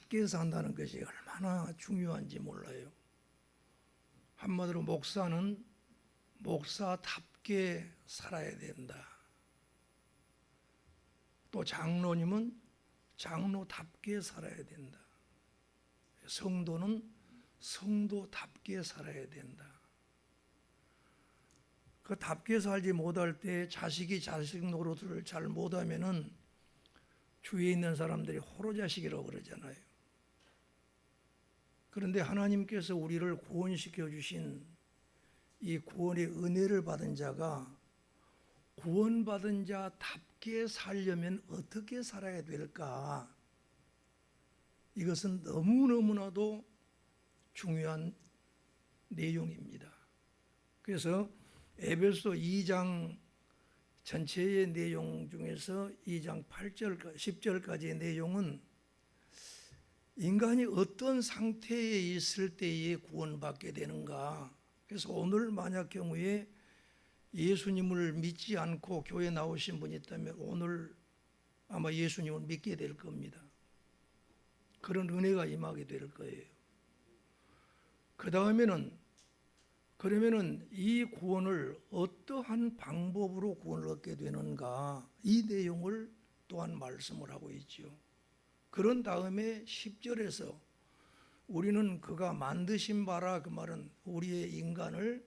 답게 산다는 것이 얼마나 중요한지 몰라요. 한마디로 목사는 목사답게 살아야 된다. 또 장로님은 장로답게 살아야 된다. 성도는 성도답게 살아야 된다. 그 답게 살지 못할 때 자식이 자식 노릇을 잘 못하면은 주위에 있는 사람들이 호로자식이라고 그러잖아요. 그런데 하나님께서 우리를 구원시켜 주신 이 구원의 은혜를 받은 자가 구원받은 자답게 살려면 어떻게 살아야 될까? 이것은 너무너무나도 중요한 내용입니다. 그래서 에베소 2장 전체의 내용 중에서 2장 8절, 10절까지의 내용은 인간이 어떤 상태에 있을 때에 구원받게 되는가. 그래서 오늘 만약 경우에 예수님을 믿지 않고 교회 나오신 분이 있다면 오늘 아마 예수님을 믿게 될 겁니다. 그런 은혜가 임하게 될 거예요. 그 다음에는 그러면은 이 구원을 어떠한 방법으로 구원을 얻게 되는가, 이 내용을 또한 말씀을 하고 있죠. 그런 다음에 10절에서 우리는 그가 만드신 바라, 그 말은 우리의 인간을,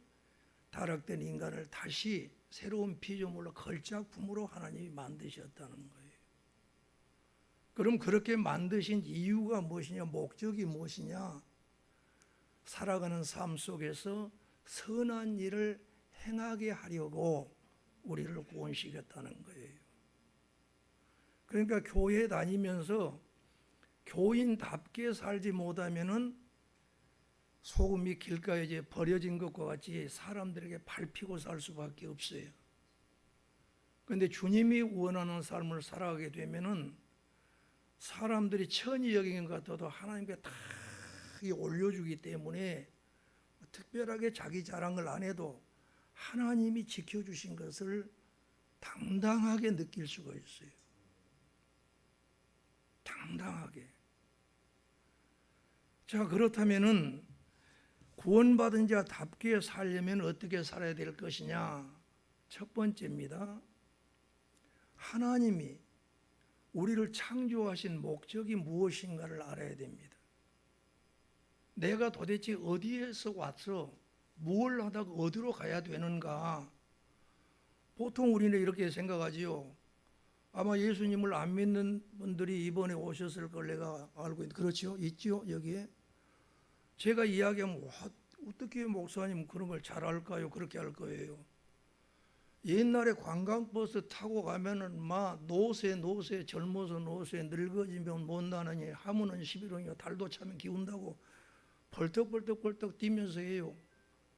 타락된 인간을 다시 새로운 피조물로 걸작품으로 하나님이 만드셨다는 거예요. 그럼 그렇게 만드신 이유가 무엇이냐, 목적이 무엇이냐? 살아가는 삶 속에서 선한 일을 행하게 하려고 우리를 구원시켰다는 거예요. 그러니까 교회 다니면서 교인답게 살지 못하면은 소금이 길가에 이제 버려진 것과 같이 사람들에게 밟히고 살 수밖에 없어요. 그런데 주님이 원하는 삶을 살아가게 되면은 사람들이 천히 여긴 것 같아도 하나님께 다 올려주기 때문에 특별하게 자기 자랑을 안 해도 하나님이 지켜주신 것을 당당하게 느낄 수가 있어요. 당당하게. 자, 그렇다면은 구원받은 자답게 살려면 어떻게 살아야 될 것이냐? 첫 번째입니다. 하나님이 우리를 창조하신 목적이 무엇인가를 알아야 됩니다. 내가 도대체 어디에서 와서 뭘 하다가 어디로 가야 되는가? 보통 우리는 이렇게 생각하지요. 아마 예수님을 안 믿는 분들이 이번에 오셨을 걸 내가 알고 있는데, 그렇죠? 있죠? 여기에? 제가 이야기하면 어떻게 목사님 그런 걸 잘 알까요? 그렇게 할 거예요. 옛날에 관광버스 타고 가면은 막 노새 젊어서 노새 늙어지면 못 나느니 하면은 11원이요 달도 차면 기운다고 벌떡벌떡 뛰면서 해요.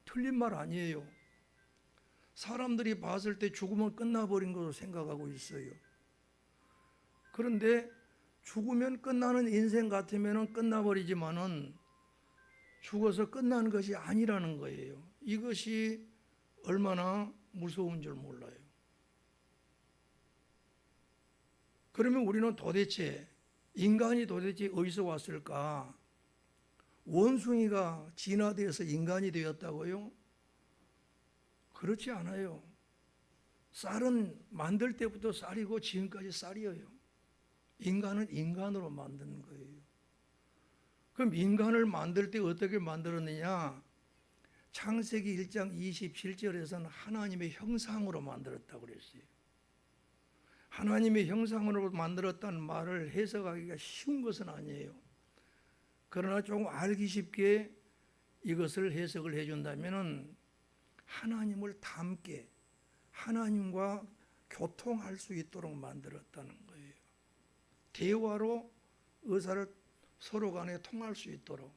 틀린 말 아니에요. 사람들이 봤을 때 죽으면 끝나버린 것으로 생각하고 있어요. 그런데 죽으면 끝나는 인생 같으면 끝나버리지만은 죽어서 끝나는 것이 아니라는 거예요. 이것이 얼마나 무서운 줄 몰라요. 그러면 우리는 도대체 인간이 도대체 어디서 왔을까? 원숭이가 진화되어서 인간이 되었다고요? 그렇지 않아요. 쌀은 만들 때부터 쌀이고 지금까지 쌀이에요. 인간은 인간으로 만드는 거예요. 그럼 인간을 만들 때 어떻게 만들었느냐? 창세기 1장 27절에서는 하나님의 형상으로 만들었다고 그랬어요. 하나님의 형상으로 만들었다는 말을 해석하기가 쉬운 것은 아니에요. 그러나 조금 알기 쉽게 이것을 해석을 해준다면 하나님을 닮게 하나님과 교통할 수 있도록 만들었다는 거예요. 대화로 의사를 서로 간에 통할 수 있도록.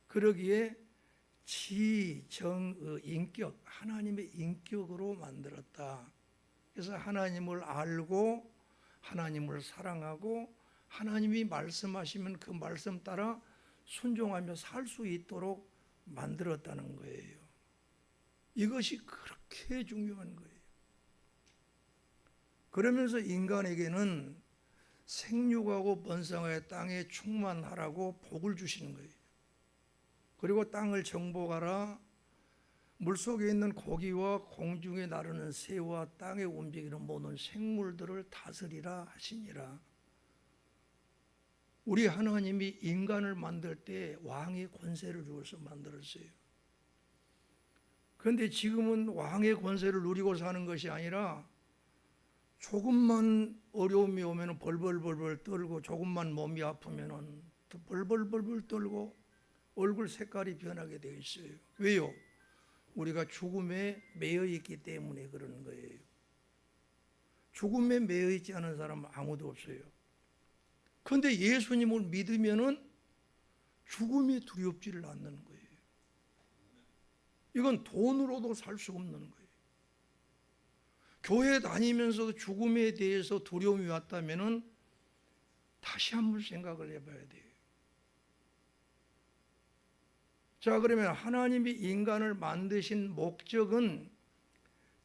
그러기에 지, 정, 인격, 하나님의 인격으로 만들었다. 그래서 하나님을 알고 하나님을 사랑하고 하나님이 말씀하시면 그 말씀 따라 순종하며 살 수 있도록 만들었다는 거예요. 이것이 그렇게 중요한 거예요. 그러면서 인간에게는 생육하고 번성하여 땅에 충만하라고 복을 주시는 거예요. 그리고 땅을 정복하라. 물속에 있는 고기와 공중에 나르는 새와 땅에 움직이는 모든 생물들을 다스리라 하시니라. 우리 하나님이 인간을 만들 때 왕의 권세를 주어서 만들었어요. 그런데 지금은 왕의 권세를 누리고 사는 것이 아니라 조금만 어려움이 오면 벌벌벌벌 떨고, 조금만 몸이 아프면 벌벌벌벌 떨고 얼굴 색깔이 변하게 되어 있어요. 왜요? 우리가 죽음에 매여 있기 때문에 그러는 거예요. 죽음에 매여 있지 않은 사람은 아무도 없어요. 그런데 예수님을 믿으면은 죽음이 두렵지를 않는 거예요. 이건 돈으로도 살 수 없는 거예요. 교회 다니면서도 죽음에 대해서 두려움이 왔다면은 다시 한번 생각을 해봐야 돼요. 자, 그러면 하나님이 인간을 만드신 목적은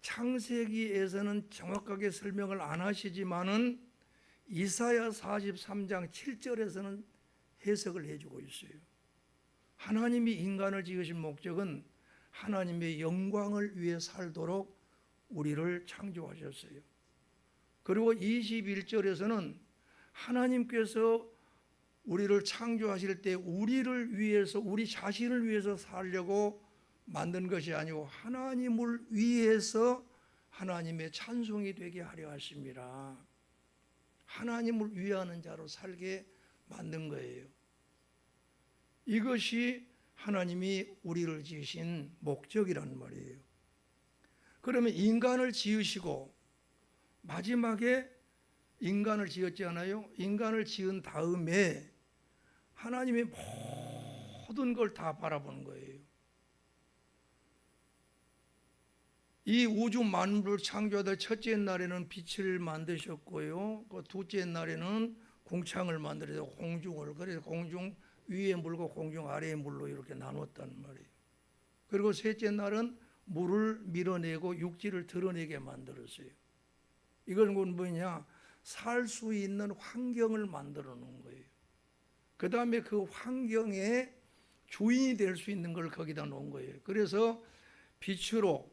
창세기에서는 정확하게 설명을 안 하시지만은 이사야 43장 7절에서는 해석을 해주고 있어요. 하나님이 인간을 지으신 목적은 하나님의 영광을 위해 살도록 우리를 창조하셨어요. 그리고 21절에서는 하나님께서 우리를 창조하실 때 우리를 위해서, 우리 자신을 위해서 살려고 만든 것이 아니고 하나님을 위해서 하나님의 찬송이 되게 하려 하심이라. 하나님을 위하는 자로 살게 만든 거예요. 이것이 하나님이 우리를 지으신 목적이란 말이에요. 그러면 인간을 지으시고 마지막에 인간을 지었지 않아요? 인간을 지은 다음에 하나님이 모든 걸 다 바라보는 거예요. 이 우주 만물을 창조하다 첫째 날에는 빛을 만드셨고요. 그 둘째 날에는 공창을 만들어서 공중을, 그래서 공중 위에 물과 공중 아래의 물로 이렇게 나눴단 말이에요. 그리고 셋째 날은 물을 밀어내고 육지를 드러내게 만들었어요. 이건 뭐냐? 살 수 있는 환경을 만들어 놓은 거예요. 그 다음에 그 환경에 주인이 될 수 있는 걸 거기다 놓은 거예요. 그래서 빛으로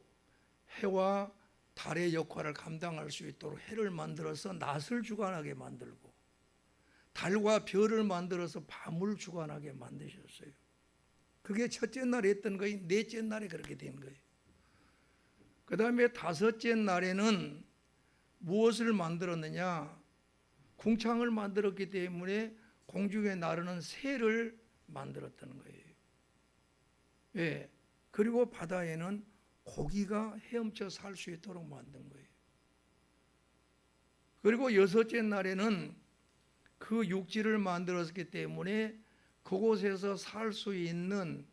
해와 달의 역할을 감당할 수 있도록 해를 만들어서 낮을 주관하게 만들고, 달과 별을 만들어서 밤을 주관하게 만드셨어요. 그게 첫째 날에 했던 거예요. 넷째 날에 그렇게 된 거예요. 그 다음에 다섯째 날에는 무엇을 만들었느냐? 궁창을 만들었기 때문에 공중에 나르는 새를 만들었다는 거예요. 예. 그리고 바다에는 고기가 헤엄쳐 살 수 있도록 만든 거예요. 그리고 여섯째 날에는 그 육지를 만들었기 때문에 그곳에서 살 수 있는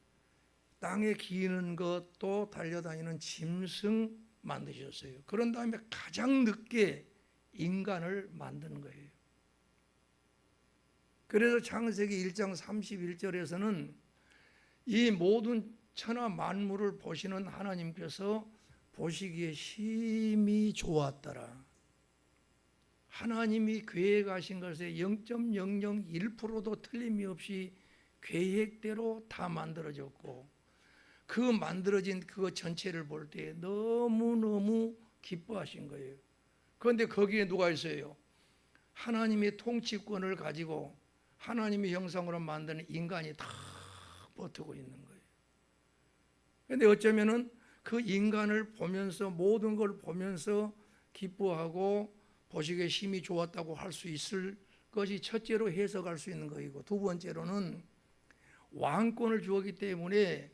땅에 기는 것도 달려다니는 짐승 만드셨어요. 그런 다음에 가장 늦게 인간을 만드는 거예요. 그래서 창세기 1장 31절에서는 이 모든 천하 만물을 보시는 하나님께서 보시기에 심히 좋았더라. 하나님이 계획하신 것의 0.001%도 틀림이 없이 계획대로 다 만들어졌고, 그 만들어진 그것 전체를 볼 때 너무너무 기뻐하신 거예요. 그런데 거기에 누가 있어요? 하나님의 통치권을 가지고 하나님의 형상으로 만드는 인간이 다 버티고 있는 거예요. 그런데 어쩌면은 그 인간을 보면서, 모든 걸 보면서 기뻐하고 보시기에 힘이 좋았다고 할 수 있을 것이 첫째로 해석할 수 있는 것이고, 두 번째로는 왕권을 주었기 때문에,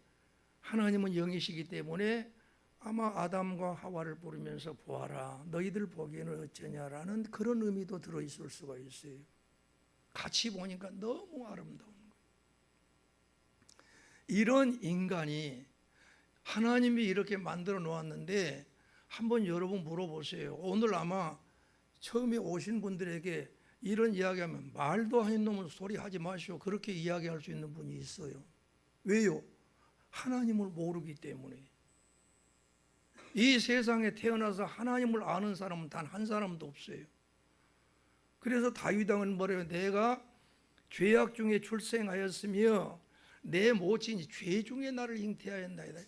하나님은 영이시기 때문에 아마 아담과 하와를 부르면서 보아라, 너희들 보기에는 어쩌냐라는 그런 의미도 들어있을 수가 있어요. 같이 보니까 너무 아름다운 거예요. 이런 인간이 하나님이 이렇게 만들어 놓았는데, 한번 여러분 물어보세요. 오늘 아마 처음에 오신 분들에게 이런 이야기하면 말도 안 되는 놈은 소리 하지 마시오, 그렇게 이야기할 수 있는 분이 있어요. 왜요? 하나님을 모르기 때문에. 이 세상에 태어나서 하나님을 아는 사람은 단 한 사람도 없어요. 그래서 다윗 왕은 뭐래요? 내가 죄악 중에 출생하였으며 내 모친이 죄 중에 나를 잉태하였나이다.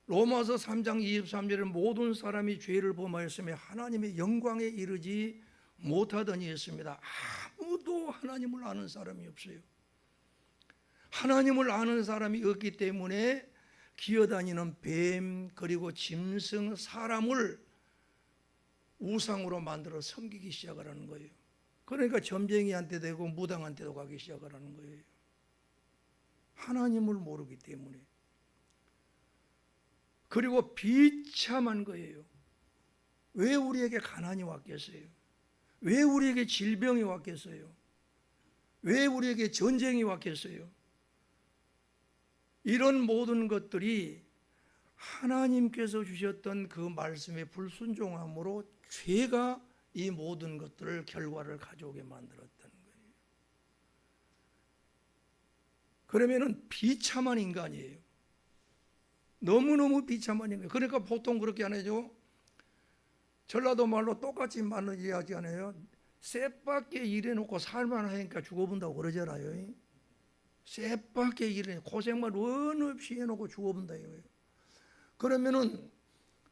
로마서 3장 23절에 모든 사람이 죄를 범하였으며 하나님의 영광에 이르지 못하더니 했습니다. 아무도 하나님을 아는 사람이 없어요. 하나님을 아는 사람이 없기 때문에 기어다니는 뱀 그리고 짐승 사람을 우상으로 만들어 섬기기 시작하라는 거예요. 그러니까 점쟁이한테 되고 무당한테도 가기 시작하라는 거예요. 하나님을 모르기 때문에. 그리고 비참한 거예요. 왜 우리에게 가난이 왔겠어요? 왜 우리에게 질병이 왔겠어요? 왜 우리에게 전쟁이 왔겠어요? 이런 모든 것들이 하나님께서 주셨던 그 말씀의 불순종함으로 죄가 이 모든 것들을 결과를 가져오게 만들었다는 거예요. 그러면은 비참한 인간이에요. 너무너무 비참한 인간. 그러니까 보통 그렇게 안 해죠. 전라도 말로 똑같이 말로 이야기 안 해요. 쇠밖에 일해놓고 살만하니까 죽어본다고 그러잖아요. 쇠밖에 일해 고생만 원 없이 해놓고 죽어본다 이거예요. 그러면은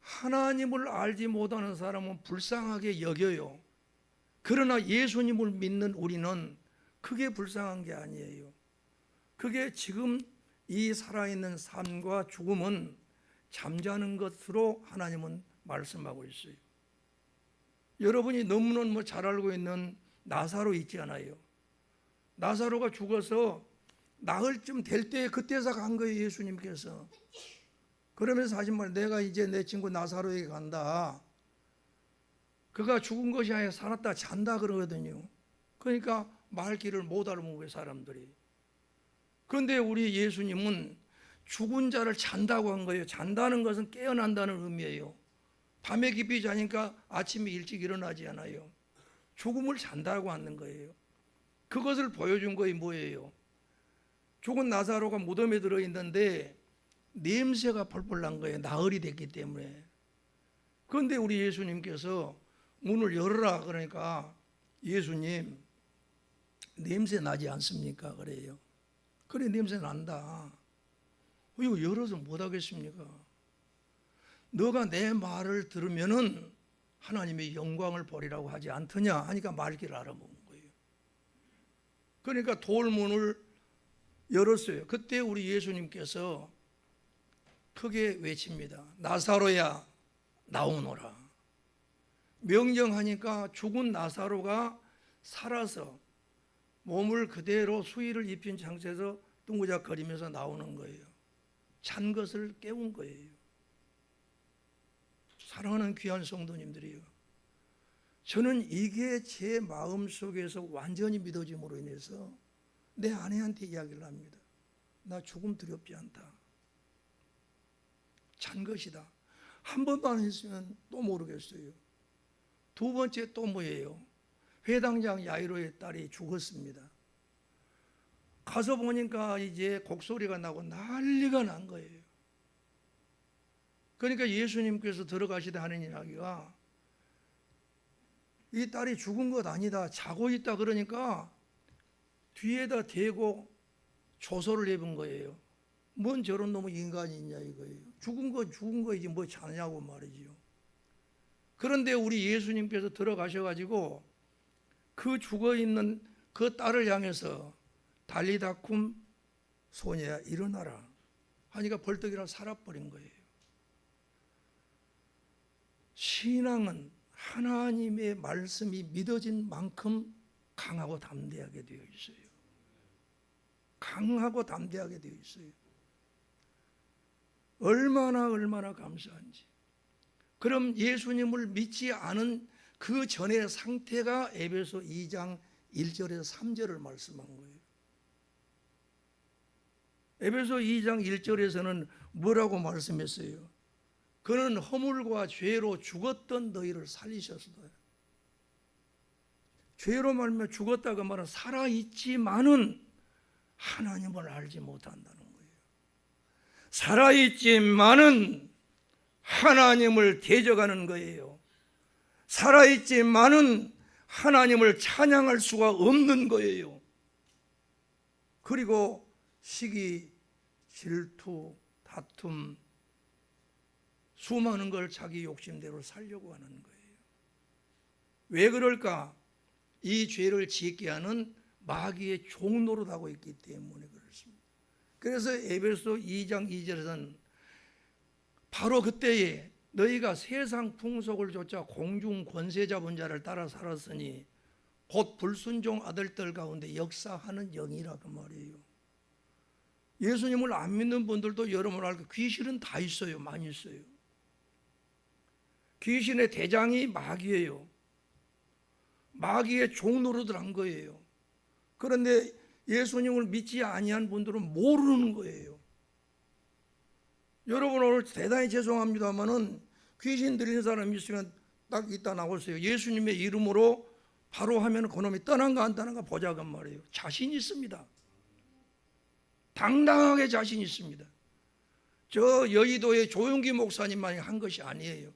하나님을 알지 못하는 사람은 불쌍하게 여겨요. 그러나 예수님을 믿는 우리는 그게 불쌍한 게 아니에요. 그게 지금 이 살아있는 삶과 죽음은 잠자는 것으로 하나님은 말씀하고 있어요. 여러분이 너무너무 잘 알고 있는 나사로 있지 않아요? 나사로가 죽어서 나흘 쯤 될 때 그때서 간 거예요, 예수님께서. 그러면서 하신 말, 내가 이제 내 친구 나사로에게 간다. 그가 죽은 것이 아니라 살았다 잔다 그러거든요. 그러니까 말귀를 못 알아먹은 거예요, 사람들이. 그런데 우리 예수님은 죽은 자를 잔다고 한 거예요. 잔다는 것은 깨어난다는 의미예요. 밤에 깊이 자니까 아침에 일찍 일어나지 않아요. 죽음을 잔다고 하는 거예요. 그것을 보여준 거이 뭐예요? 죽은 나사로가 무덤에 들어있는데 냄새가 펄펄 난 거예요. 나흘이 됐기 때문에. 그런데 우리 예수님께서 문을 열어라 그러니까 예수님 냄새 나지 않습니까? 그래요. 그래 냄새 난다. 이거 열어서 못하겠습니까? 너가 내 말을 들으면은 하나님의 영광을 보리라고 하지 않더냐 하니까 말귀를 알아먹은 거예요. 그러니까 돌문을 열었어요. 그때 우리 예수님께서 크게 외칩니다. 나사로야 나오너라. 명령하니까 죽은 나사로가 살아서 몸을 그대로 수의를 입힌 상태에서 둥그작거리면서 나오는 거예요. 잔 것을 깨운 거예요. 사랑하는 귀한 성도님들이요, 저는 이게 제 마음속에서 완전히 믿어짐으로 인해서 내 아내한테 이야기를 합니다. 나 죽음 두렵지 않다. 잔 것이다. 한 번만 했으면 또 모르겠어요. 두 번째 또 뭐예요? 회당장 야이로의 딸이 죽었습니다. 가서 보니까 이제 곡소리가 나고 난리가 난 거예요. 그러니까 예수님께서 들어가시다 하는 이야기가 이 딸이 죽은 것 아니다, 자고 있다 그러니까 뒤에다 대고 조소를 해본 거예요. 뭔 저런 놈의 인간이 있냐 이거예요. 죽은 거이지 뭐 자냐고 말이지요. 그런데 우리 예수님께서 들어가셔가지고 그 죽어있는 그 딸을 향해서 달리다쿰 소녀야 일어나라 하니까 벌떡 일어나 살아버린 거예요. 신앙은 하나님의 말씀이 믿어진 만큼 강하고 담대하게 되어 있어요. 강하고 담대하게 되어 있어요. 얼마나 감사한지. 그럼 예수님을 믿지 않은 그 전의 상태가 에베소 2장 1절에서 3절을 말씀한 거예요. 에베소 2장 1절에서는 뭐라고 말씀했어요? 그는 허물과 죄로 죽었던 너희를 살리셨어요. 죄로 말미암아 죽었다고 말은 살아있지만은 하나님을 알지 못한다는 거예요. 살아있지만은 하나님을 대적하는 거예요. 살아있지만은 하나님을 찬양할 수가 없는 거예요. 그리고 시기, 질투, 다툼, 수많은 걸 자기 욕심대로 살려고 하는 거예요. 왜 그럴까? 이 죄를 짓게 하는 마귀의 종노릇하고 있기 때문에 그렇습니다. 그래서 에베소 2장 2절에서는 바로 그때에 너희가 세상 풍속을 좇아 공중 권세 잡은 자를 따라 살았으니 곧 불순종 아들들 가운데 역사하는 영이라 그 말이에요. 예수님을 안 믿는 분들도 여러분 알고 귀신은 다 있어요. 많이 있어요. 귀신의 대장이 마귀예요. 마귀의 종노릇을 한 거예요. 그런데 예수님을 믿지 아니한 분들은 모르는 거예요. 여러분 오늘 대단히 죄송합니다만은 귀신 들리는 사람이 있으면 딱 이따 나오세요. 예수님의 이름으로 바로 하면 그놈이 떠난가 안 떠난가 보자간 말이에요. 자신 있습니다. 당당하게 자신 있습니다. 저 여의도의 조용기 목사님만이 한 것이 아니에요.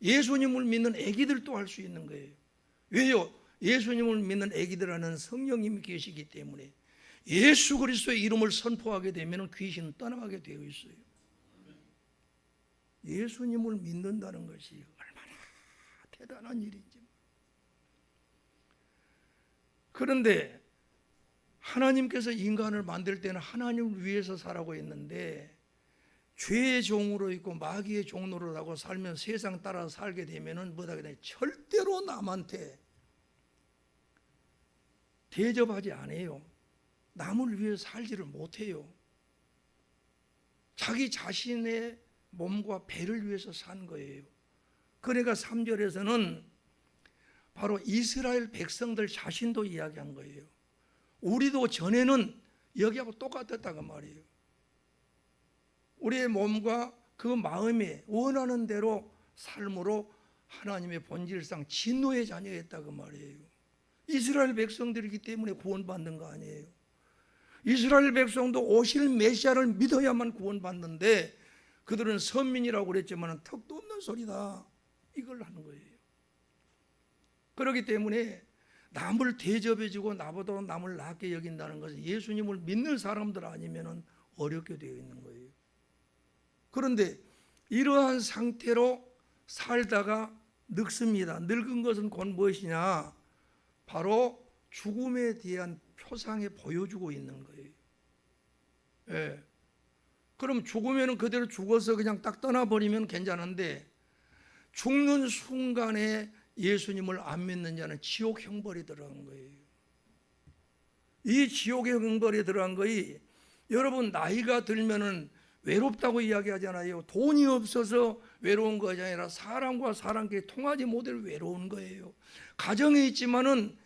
예수님을 믿는 애기들도 할 수 있는 거예요. 왜요? 예수님을 믿는 애기들 안에는 성령님이 계시기 때문에 예수 그리스도의 이름을 선포하게 되면 귀신은 떠나가게 되어 있어요. 예수님을 믿는다는 것이 얼마나 대단한 일인지. 그런데 하나님께서 인간을 만들 때는 하나님을 위해서 살아고 했는데 죄의 종으로 있고 마귀의 종로를 하고 살면 세상 따라 살게 되면은 뭐다 그래? 절대로 남한테 대접하지 않아요. 남을 위해 살지를 못해요. 자기 자신의 몸과 배를 위해서 산 거예요. 그러니까 3절에서는 바로 이스라엘 백성들 자신도 이야기한 거예요. 우리도 전에는 여기하고 똑같았다고 말이에요. 우리의 몸과 그 마음에 원하는 대로 삶으로 하나님의 본질상 진노의 자녀였다고 말이에요. 이스라엘 백성들이기 때문에 구원받는 거 아니에요. 이스라엘 백성도 오실 메시아를 믿어야만 구원받는데 그들은 선민이라고 그랬지만 턱도 없는 소리다 이걸 하는 거예요. 그렇기 때문에 남을 대접해주고 나보다 남을 낮게 여긴다는 것은 예수님을 믿는 사람들 아니면 어렵게 되어 있는 거예요. 그런데 이러한 상태로 살다가 늙습니다. 늙은 것은 곧 무엇이냐? 바로 죽음에 대한 표상에 보여주고 있는 거예요. 예. 그럼 죽으면 그대로 죽어서 그냥 딱 떠나버리면 괜찮은데 죽는 순간에 예수님을 안 믿는 자는 지옥 형벌이 들어간 거예요. 이 지옥의 형벌이 들어간 거이 여러분 나이가 들면은 외롭다고 이야기하잖아요. 돈이 없어서 외로운 것이 아니라 사람과 사람끼리 통하지 못할 외로운 거예요. 가정에 있지만은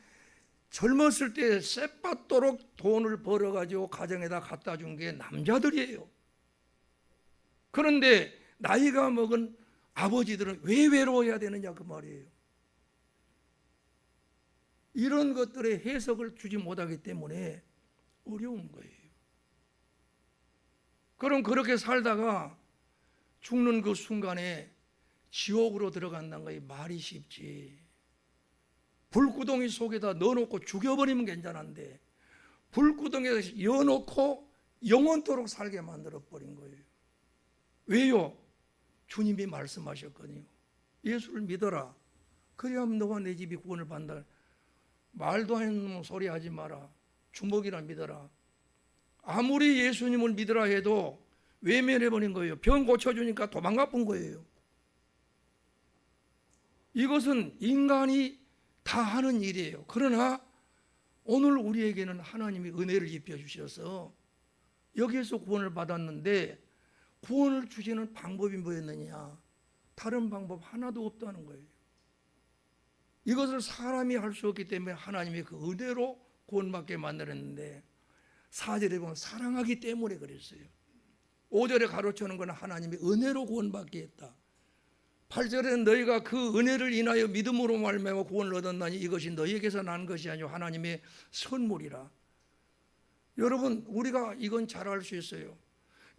젊었을 때 쌔받도록 돈을 벌어가지고 가정에다 갖다 준 게 남자들이에요. 그런데 나이가 먹은 아버지들은 왜 외로워야 되느냐 그 말이에요. 이런 것들의 해석을 주지 못하기 때문에 어려운 거예요. 그럼 그렇게 살다가 죽는 그 순간에 지옥으로 들어간다는 것이 말이 쉽지. 불구덩이 속에다 넣어놓고 죽여버리면 괜찮은데 불구덩이에 넣어놓고 영원토록 살게 만들어버린 거예요. 왜요? 주님이 말씀하셨거든요. 예수를 믿어라. 그래야만 너와 내 집이 구원을 받는다. 말도 안 되는 소리 하지 마라. 주먹이라 믿어라. 아무리 예수님을 믿으라 해도 외면해버린 거예요. 병 고쳐주니까 도망가 본 거예요. 이것은 인간이 다 하는 일이에요. 그러나 오늘 우리에게는 하나님이 은혜를 입혀주셔서 여기에서 구원을 받았는데 구원을 주시는 방법이 뭐였느냐? 다른 방법 하나도 없다는 거예요. 이것을 사람이 할 수 없기 때문에 하나님이 그 은혜로 구원받게 만들었는데 4절에 보면 사랑하기 때문에 그랬어요. 5절에 가로쳐는 건 하나님이 은혜로 구원받게 했다. 8절에는 너희가 그 은혜를 인하여 믿음으로 말미암아 구원을 얻었나니 이것이 너희에게서 난 것이 아니요 하나님의 선물이라. 여러분 우리가 이건 잘 알 수 있어요.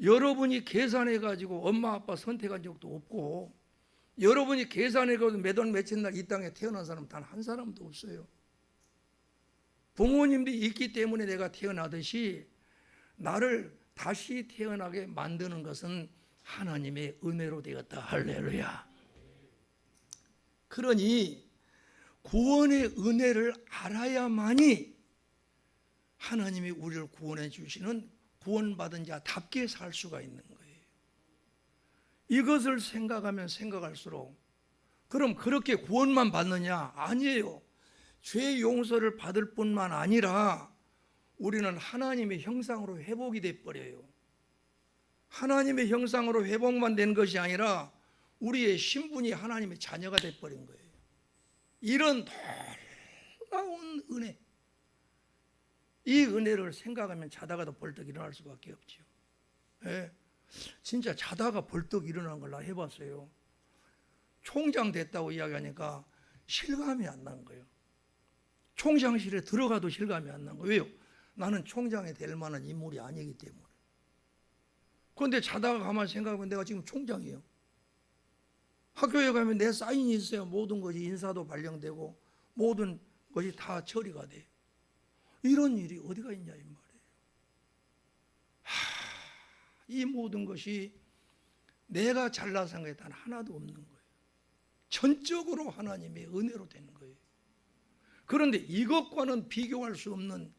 여러분이 계산해 가지고 엄마 아빠 선택한 적도 없고 여러분이 계산해도 몇 월 며칠 날 이 땅에 태어난 사람 단 한 사람도 없어요. 부모님들이 있기 때문에 내가 태어나듯이 나를 다시 태어나게 만드는 것은 하나님의 은혜로 되었다. 할렐루야. 그러니 구원의 은혜를 알아야만이 하나님이 우리를 구원해 주시는 구원받은 자답게 살 수가 있는 거예요. 이것을 생각하면 생각할수록 그럼 그렇게 구원만 받느냐? 아니에요. 죄 용서를 받을 뿐만 아니라 우리는 하나님의 형상으로 회복이 돼버려요. 하나님의 형상으로 회복만 된 것이 아니라 우리의 신분이 하나님의 자녀가 돼버린 거예요. 이런 놀라운 은혜, 이 은혜를 생각하면 자다가도 벌떡 일어날 수밖에 없죠. 예, 진짜 자다가 벌떡 일어나는 걸 나 해봤어요. 총장 됐다고 이야기하니까 실감이 안 나는 거예요. 총장실에 들어가도 실감이 안 나는 거예요. 왜요? 나는 총장이 될 만한 인물이 아니기 때문에. 그런데 자다가 가만히 생각하면 내가 지금 총장이에요. 학교에 가면 내 사인이 있어야 모든 것이 인사도 발령되고 모든 것이 다 처리가 돼. 이런 일이 어디가 있냐 이 말이에요. 이 모든 것이 내가 잘나서 한 게 단 하나도 없는 거예요. 전적으로 하나님의 은혜로 되는 거예요. 그런데 이것과는 비교할 수 없는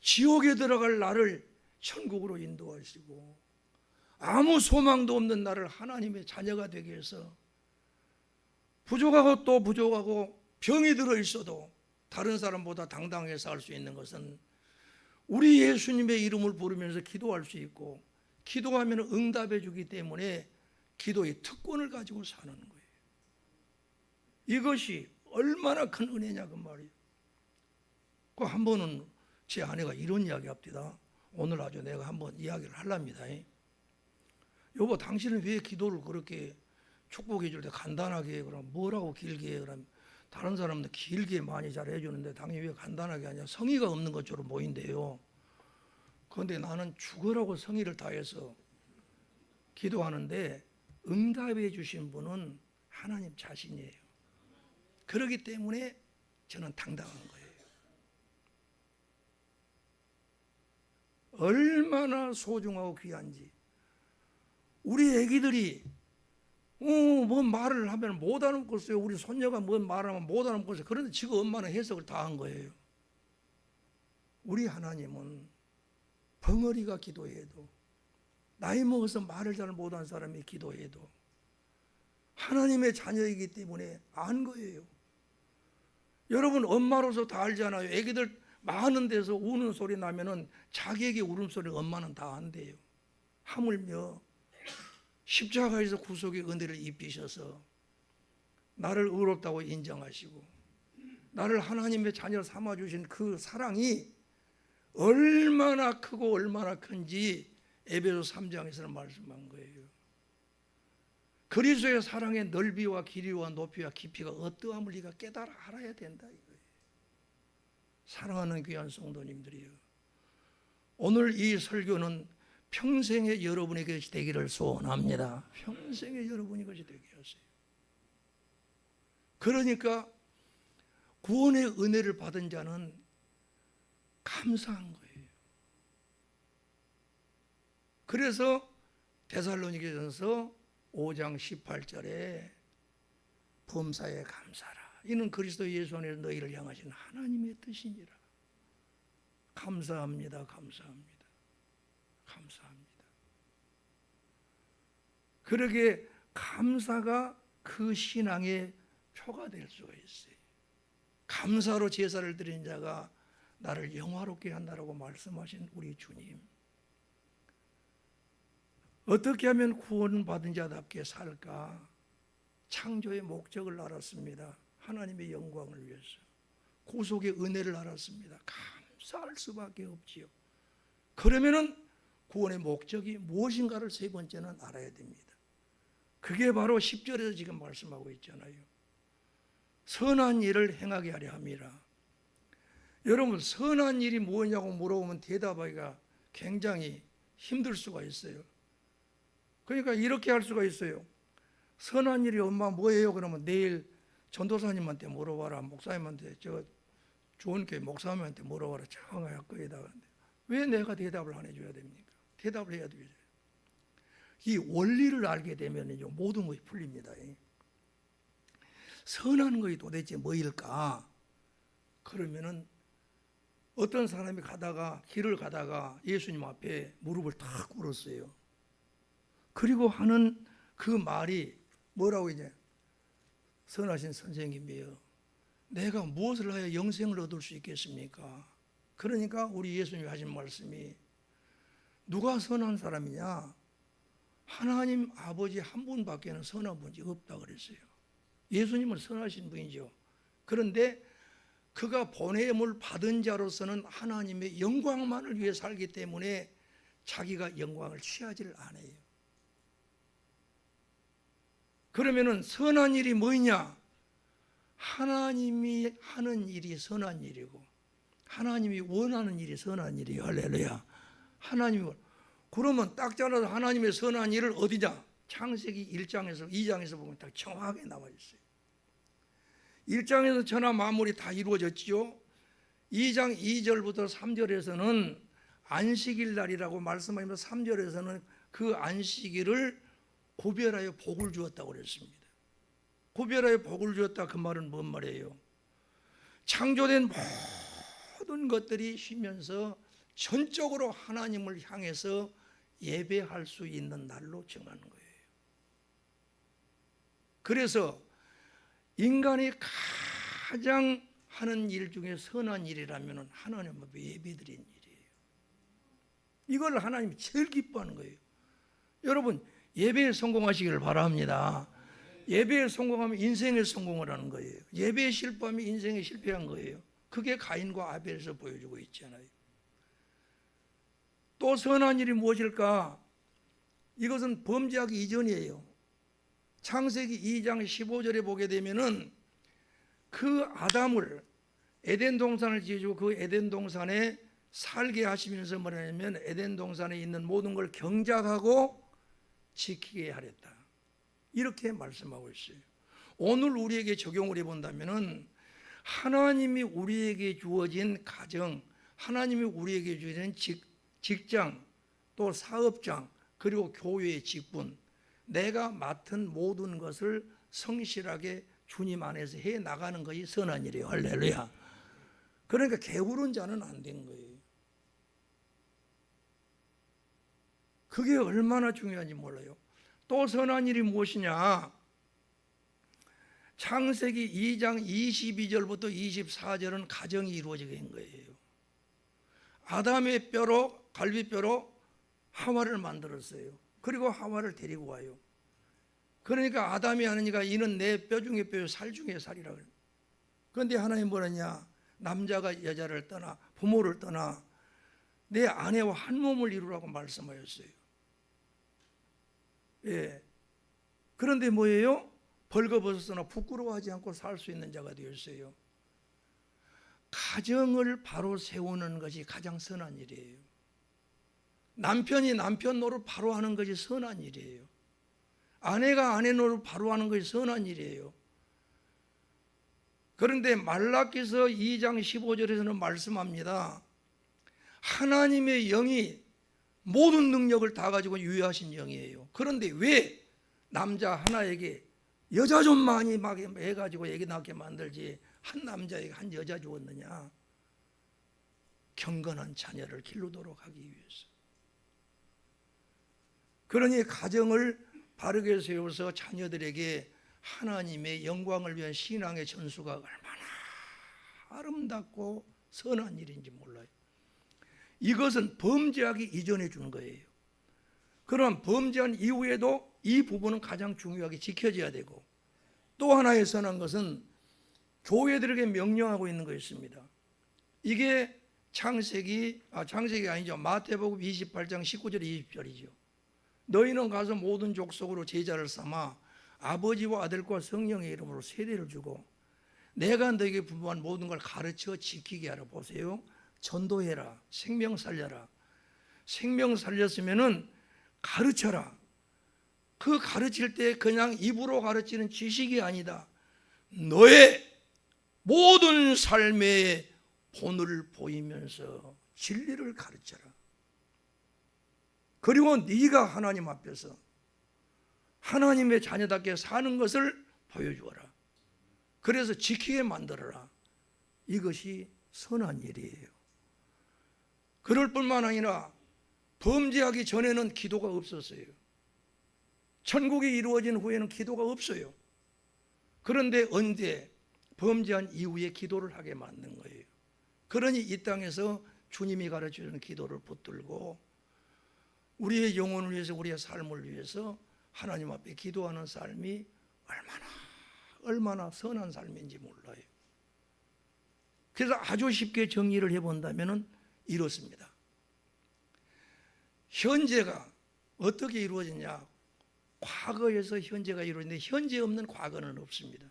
지옥에 들어갈 나를 천국으로 인도하시고 아무 소망도 없는 나를 하나님의 자녀가 되게 해서 부족하고 또 부족하고 병이 들어 있어도 다른 사람보다 당당하게 살 수 있는 것은 우리 예수님의 이름을 부르면서 기도할 수 있고 기도하면 응답해 주기 때문에 기도의 특권을 가지고 사는 거예요. 이것이 얼마나 큰 은혜냐 그 말이에요. 그 한 번은 제 아내가 이런 이야기 합니다. 오늘 아주 내가 한번 이야기를 하랍니다. 여보, 당신은 왜 기도를 그렇게 축복해 줄 때 간단하게 해? 그럼 뭐라고 길게 해? 그럼 다른 사람들 길게 많이 잘 해주는데 당연히 왜 간단하게 하냐? 성의가 없는 것처럼 보인대요. 그런데 나는 죽으라고 성의를 다해서 기도하는데 응답해 주신 분은 하나님 자신이에요. 그렇기 때문에 저는 당당한 거예요. 얼마나 소중하고 귀한지. 우리 애기들이 뭔 말을 하면 못 알아먹겠어요. 우리 손녀가 뭔 말하면 못 알아먹겠어요. 그런데 지금 엄마는 해석을 다 한 거예요. 우리 하나님은 벙어리가 기도해도 나이 먹어서 말을 잘 못하는 사람이 기도해도 하나님의 자녀이기 때문에 안 거예요. 여러분 엄마로서 다 알잖아요. 애기들 많은 데서 우는 소리 나면은 자기에게 울음소리 엄마는 다 안돼요. 하물며 십자가에서 구속의 은혜를 입히셔서 나를 의롭다고 인정하시고 나를 하나님의 자녀 삼아주신 그 사랑이 얼마나 크고 얼마나 큰지 에베소 3장에서는 말씀한 거예요. 그리스도의 사랑의 넓이와 길이와 높이와 깊이가 어떠함을 네가 깨달아 알아야 된다 이거예요. 사랑하는 귀한 성도님들이요, 오늘 이 설교는 평생에 여러분의 것이 되기를 소원합니다. 평생에 여러분이 것이 되게 하세요. 그러니까 구원의 은혜를 받은 자는 감사한 거예요. 그래서 데살로니가전서 5장 18절에 범사에 감사라. 이는 그리스도 예수 안에서 너희를 향하신 하나님의 뜻이니라. 감사합니다. 감사합니다. 감사합니다. 그러게 감사가 그 신앙의 표가 될 수가 있어요. 감사로 제사를 드린 자가 나를 영화롭게 한다라고 말씀하신 우리 주님. 어떻게 하면 구원받은 자답게 살까? 창조의 목적을 알았습니다. 하나님의 영광을 위해서. 구속의 은혜를 알았습니다. 감사할 수밖에 없지요. 그러면은 구원의 목적이 무엇인가를 세 번째는 알아야 됩니다. 그게 바로 10절에서 지금 말씀하고 있잖아요. 선한 일을 행하게 하려 함이라. 여러분, 선한 일이 뭐냐고 물어보면 대답하기가 굉장히 힘들 수가 있어요. 그러니까 이렇게 할 수가 있어요. 선한 일이 엄마 뭐예요? 그러면 내일 전도사님한테 물어봐라. 목사님한테, 저 좋은 교회 목사님한테 물어봐라. 장할 거에다. 왜 내가 대답을 안 해줘야 됩니까? 대답을 해야 되죠. 이 원리를 알게 되면요 모든 것이 풀립니다. 선한 것이 도대체 뭐일까? 그러면은 어떤 사람이 길을 가다가 예수님 앞에 무릎을 탁 꿇었어요. 그리고 하는 그 말이 뭐라고 이제 선하신 선생님이여, 내가 무엇을 하여 영생을 얻을 수 있겠습니까? 그러니까 우리 예수님이 하신 말씀이 누가 선한 사람이냐? 하나님 아버지 한 분밖에는 선한 분이 없다 그랬어요. 예수님은 선하신 분이죠. 그런데 그가 보냄을 받은 자로서는 하나님의 영광만을 위해 살기 때문에 자기가 영광을 취하지를 않아요. 그러면은 선한 일이 뭐냐? 하나님이 하는 일이 선한 일이고 하나님이 원하는 일이 선한 일이에요. 할렐루야. 하나님이 그러면 딱 잘라서 하나님의 선한 일을 어디냐? 창세기 1장에서 2장에서 보면 딱 정확하게 나와 있어요. 1장에서 천하 만물이 다 이루어졌지요. 2장 2절부터 3절에서는 안식일 날이라고 말씀하면서 3절에서는 그 안식일을 구별하여 복을 주었다고 그랬습니다. 구별하여 복을 주었다, 그 말은 뭔 말이에요? 창조된 모든 것들이 쉬면서 전적으로 하나님을 향해서 예배할 수 있는 날로 정하는 거예요. 그래서 인간이 가장 하는 일 중에 선한 일이라면 하나님 앞에 예배드리는 일이에요. 이걸 하나님이 제일 기뻐하는 거예요. 여러분, 예배에 성공하시기를 바랍니다. 예배에 성공하면 인생에 성공을 하는 거예요. 예배에 실패하면 인생에 실패한 거예요. 그게 가인과 아벨에서 보여주고 있잖아요. 또 선한 일이 무엇일까? 이것은 범죄하기 이전이에요. 창세기 2장 15절에 보게 되면은 그 아담을 에덴 동산을 지어주고 그 에덴 동산에 살게 하시면서 뭐냐면 에덴 동산에 있는 모든 걸 경작하고 지키게 하랬다. 이렇게 말씀하고 있어요. 오늘 우리에게 적용을 해본다면은 하나님이 우리에게 주어진 가정, 하나님이 우리에게 주어진 직장, 또 사업장, 그리고 교회의 직분, 내가 맡은 모든 것을 성실하게 주님 안에서 해 나가는 것이 선한 일이에요. 할렐루야. 그러니까 게으른 자는 안 된 거예요. 그게 얼마나 중요한지 몰라요. 또 선한 일이 무엇이냐? 창세기 2장 22절부터 24절은 가정이 이루어지게 된 거예요. 아담의 뼈로, 갈비뼈로 하와를 만들었어요. 그리고 하와를 데리고 와요. 그러니까 아담이 하느니가 이는 내 뼈 중에 뼈요 살 중에 살이라 그래요. 그런데 하나님 뭐라냐? 남자가 여자를 떠나 부모를 떠나 내 아내와 한 몸을 이루라고 말씀하였어요. 예. 그런데 뭐예요? 벌거벗었으나 부끄러워하지 않고 살 수 있는 자가 되었어요. 가정을 바로 세우는 것이 가장 선한 일이에요. 남편이 남편 노릇 바로 하는 것이 선한 일이에요. 아내가 아내 노릇 바로 하는 것이 선한 일이에요. 그런데 말라기서 2장 15절에서는 말씀합니다. 하나님의 영이 모든 능력을 다 가지고 유효하신 영이에요. 그런데 왜 남자 하나에게 여자 좀 많이 막 해가지고 애기 낳게 만들지 한 남자에게 한 여자 주었느냐? 경건한 자녀를 기르도록 하기 위해서. 그러니 가정을 바르게 세워서 자녀들에게 하나님의 영광을 위한 신앙의 전수가 얼마나 아름답고 선한 일인지 몰라요. 이것은 범죄하기 이전에 주는 거예요. 그럼 범죄한 이후에도 이 부분은 가장 중요하게 지켜져야 되고, 또 하나의 선한 것은 교회들에게 명령하고 있는 것입니다. 이게 창세기 아니죠. 마태복음 28장 19절 20절이죠. 너희는 가서 모든 족속으로 제자를 삼아 아버지와 아들과 성령의 이름으로 세례를 주고 내가 너에게 분부한 모든 걸 가르쳐 지키게 하라. 보세요. 전도해라. 생명 살려라. 생명 살렸으면은 가르쳐라. 그 가르칠 때 그냥 입으로 가르치는 지식이 아니다. 너의 모든 삶의 본을 보이면서 진리를 가르쳐라. 그리고 네가 하나님 앞에서 하나님의 자녀답게 사는 것을 보여주어라. 그래서 지키게 만들어라. 이것이 선한 일이에요. 그럴 뿐만 아니라 범죄하기 전에는 기도가 없었어요. 천국이 이루어진 후에는 기도가 없어요. 그런데 언제 범죄한 이후에 기도를 하게 만든 거예요. 그러니 이 땅에서 주님이 가르쳐주는 기도를 붙들고 우리의 영혼을 위해서, 우리의 삶을 위해서 하나님 앞에 기도하는 삶이 얼마나 선한 삶인지 몰라요. 그래서 아주 쉽게 정리를 해본다면 이렇습니다. 현재가 어떻게 이루어지냐? 과거에서 현재가 이루어지는데 현재 없는 과거는 없습니다.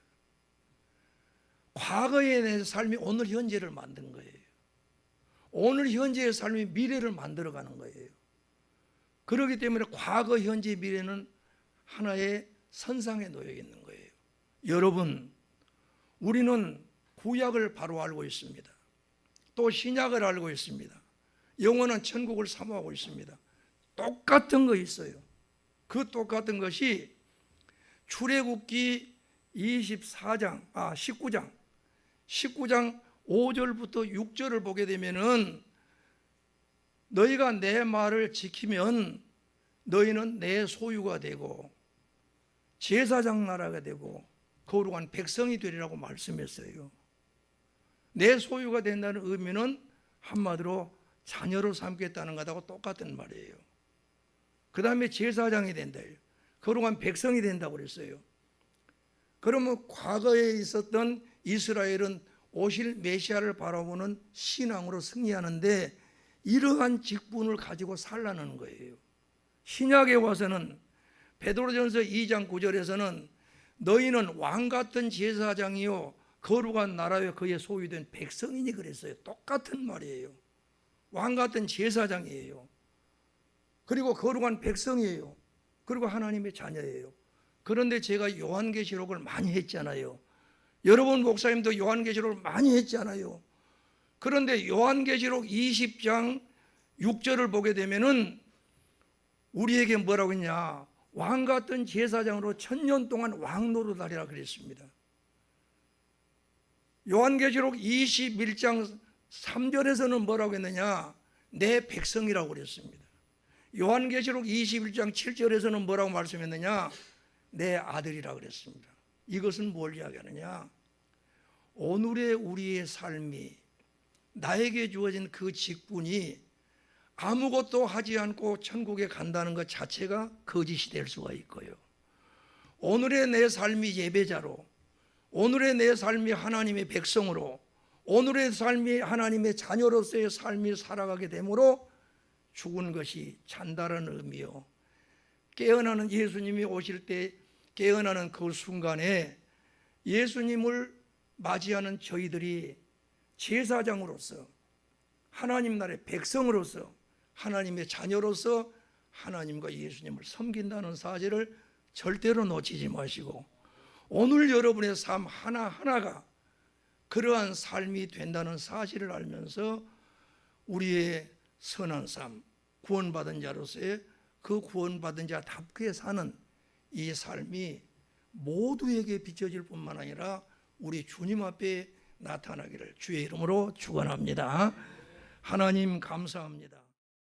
과거의 내 삶이 오늘 현재를 만든 거예요. 오늘 현재의 삶이 미래를 만들어가는 거예요. 그렇기 때문에 과거, 현재, 미래는 하나의 선상에 놓여 있는 거예요. 여러분, 우리는 구약을 바로 알고 있습니다. 또 신약을 알고 있습니다. 영원한 천국을 사모하고 있습니다. 똑같은 거 있어요. 그 똑같은 것이 출애굽기 19장 5절부터 6절을 보게 되면은 너희가 내 말을 지키면 너희는 내 소유가 되고 제사장 나라가 되고 거룩한 백성이 되리라고 말씀했어요. 내 소유가 된다는 의미는 한마디로 자녀로 삼겠다는 것하고 똑같은 말이에요. 그 다음에 제사장이 된다. 거룩한 백성이 된다고 그랬어요. 그러면 과거에 있었던 이스라엘은 오실 메시아를 바라보는 신앙으로 승리하는데 이러한 직분을 가지고 살라는 거예요. 신약에 와서는 베드로전서 2장 9절에서는 너희는 왕같은 제사장이요 거룩한 나라에 그의 소유된 백성이니 그랬어요. 똑같은 말이에요. 왕같은 제사장이에요. 그리고 거룩한 백성이에요. 그리고 하나님의 자녀예요. 그런데 제가 요한계시록을 많이 했잖아요. 여러분 목사님도 요한계시록을 많이 했잖아요. 그런데 요한계시록 20장 6절을 보게 되면은 우리에게 뭐라고 했냐? 왕같은 제사장으로 1000년 동안 왕노릇하리라 그랬습니다. 요한계시록 21장 3절에서는 뭐라고 했느냐? 내 백성이라고 그랬습니다. 요한계시록 21장 7절에서는 뭐라고 말씀했느냐? 내 아들이라고 그랬습니다. 이것은 뭘 이야기하느냐? 오늘의 우리의 삶이 나에게 주어진 그 직분이 아무것도 하지 않고 천국에 간다는 것 자체가 거짓이 될 수가 있고요. 오늘의 내 삶이 예배자로, 오늘의 내 삶이 하나님의 백성으로, 오늘의 삶이 하나님의 자녀로서의 삶이 살아가게 되므로 죽은 것이 잔다는 의미요. 깨어나는 예수님이 오실 때 깨어나는 그 순간에 예수님을 맞이하는 저희들이 제사장으로서 하나님 나라의 백성으로서 하나님의 자녀로서 하나님과 예수님을 섬긴다는 사실을 절대로 놓치지 마시고 오늘 여러분의 삶 하나하나가 그러한 삶이 된다는 사실을 알면서 우리의 선한 삶, 구원받은 자로서의 그 구원받은 자답게 사는 이 삶이 모두에게 비춰질 뿐만 아니라 우리 주님 앞에 나타나기를 주의 이름으로 축원합니다. 하나님 감사합니다.